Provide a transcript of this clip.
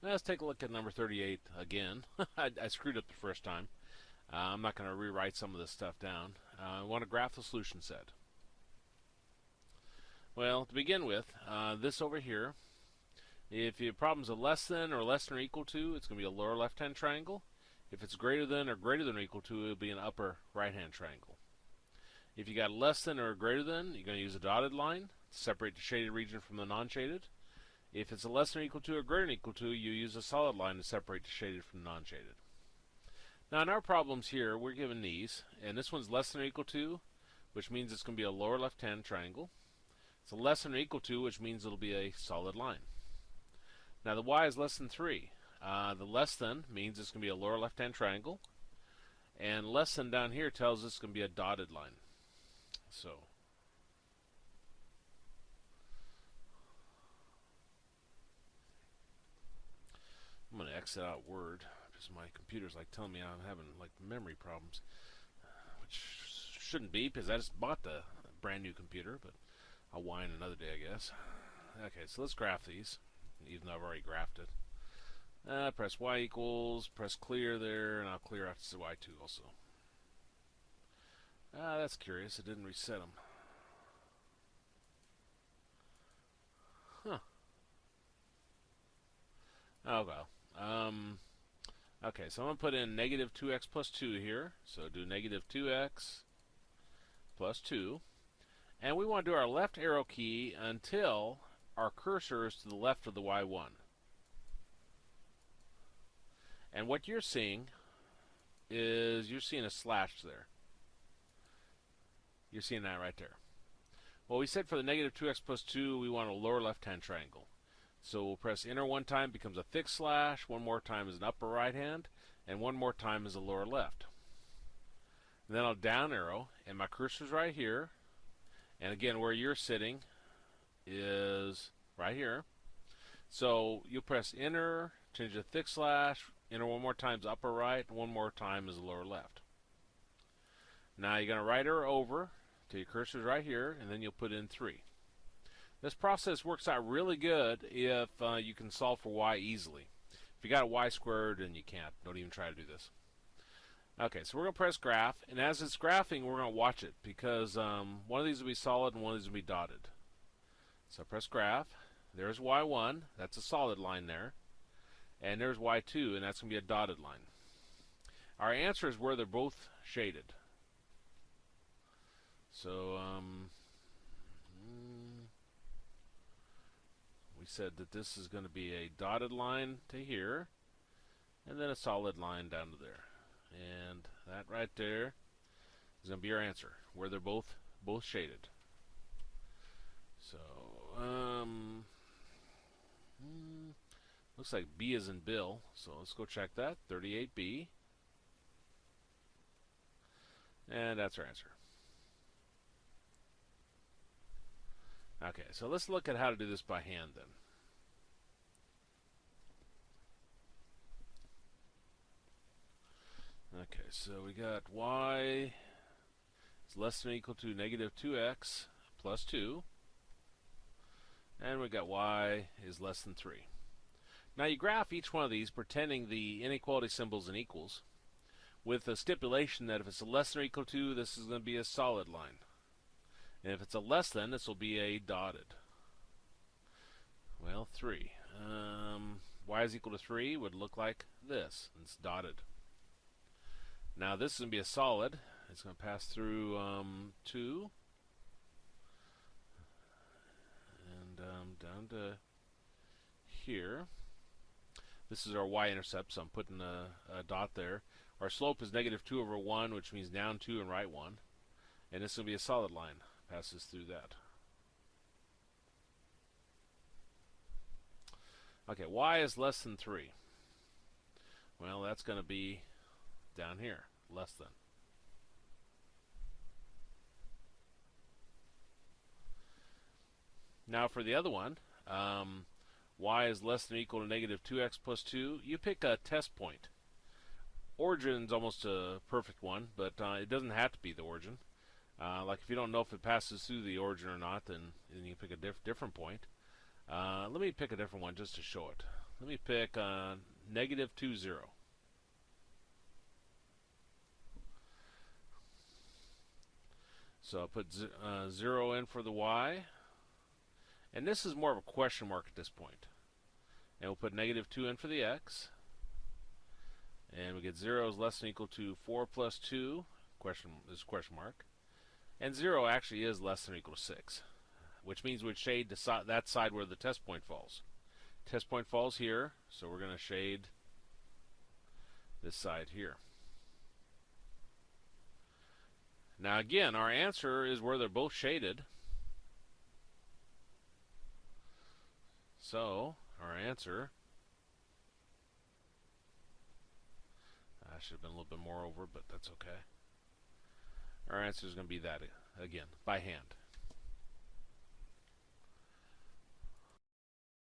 Let's take a look at number 38 again. I screwed up the first time. I'm not going to rewrite some of this stuff down. I want to graph the solution set. Well, to begin with, this over here, if your problem's a less than or equal to, it's going to be a lower left-hand triangle. If it's greater than or greater than or equal to, it'll be an upper right-hand triangle. If you got less than or greater than, you're going to use a dotted line to separate the shaded region from the non-shaded. If it's a less than or equal to or greater than or equal to, you use a solid line to separate the shaded from the non-shaded. Now in our problems here, we're given these, and this one's less than or equal to, which means it's going to be a lower left-hand triangle. It's a less than or equal to, which means it'll be a solid line. Now the y is less than 3. The less than means it's going to be a lower left-hand triangle, and less than down here tells us it's going to be a dotted line. So I'm going to exit out Word because my computer's like telling me I'm having like memory problems, which shouldn't be because I just bought the brand new computer, but I'll whine another day, I guess. Okay, so let's graph these, even though I've already graphed it. Press y equals, press clear there, and I'll clear out to y2 also. That's curious, it didn't reset them. Huh. Oh well. Okay, so I'm going to put in negative 2x plus 2 here. So do negative 2x plus 2. And we want to do our left arrow key until our cursor is to the left of the y1. And what you're seeing is you're seeing a slash there. You're seeing that right there. Well, we said for the negative 2x plus 2, we want a lower left-hand triangle. So we'll press enter one time, becomes a thick slash, one more time is an upper right hand, and one more time is a lower left. And then I'll down arrow, and my cursor's right here. And again, where you're sitting is right here. So you'll press enter, change the thick slash, enter one more time is upper right, and one more time is the lower left. Now you're going to right arrow over till your cursor's right here, and then you'll put in 3. This process works out really good if you can solve for y easily. If you got a y squared, then you can't. Don't even try to do this. Okay, so we're going to press graph, and as it's graphing, we're going to watch it because one of these will be solid and one of these will be dotted. So press graph. There's y1. That's a solid line there. And there's y2, and that's going to be a dotted line. Our answer is where they're both shaded. So we said that this is going to be a dotted line to here, and then a solid line down to there. And that right there is going to be our answer, where they're both shaded. So, looks like B is in Bill, so let's go check that, 38B. And that's our answer. Okay, so let's look at how to do this by hand then. Okay, so we got y is less than or equal to negative 2x plus 2. And we got y is less than 3. Now you graph each one of these pretending the inequality symbol's an equals, with the stipulation that if it's a less than or equal to, this is going to be a solid line. And if it's a less than, this will be a dotted. Well, 3. Y is equal to 3 would look like this. It's dotted. Now this is going to be a solid. It's going to pass through 2. And down to here. This is our y-intercept, so I'm putting a dot there. Our slope is negative 2 over 1, which means down 2 and right 1. And this is going to be a solid line. Passes through that. Okay, y is less than 3. Well, that's going to be down here, less than. Now for the other one, y is less than or equal to negative 2x plus 2. You pick a test point. Origin's almost a perfect one, but it doesn't have to be the origin. Like if you don't know if it passes through the origin or not, then you pick a different point. Let me pick a different one just to show it. Let me pick negative 2, 0. So I'll put 0 in for the y. And this is more of a question mark at this point. And we'll put negative 2 in for the x. And we get 0 is less than or equal to 4 plus 2, this question mark. And 0 actually is less than or equal to 6, which means we'd shade that side where the test point falls. Test point falls here, so we're going to shade this side here. Now again, our answer is where they're both shaded. So our answer, I should have been a little bit more over, but that's okay. Our answer is going to be that again, by hand.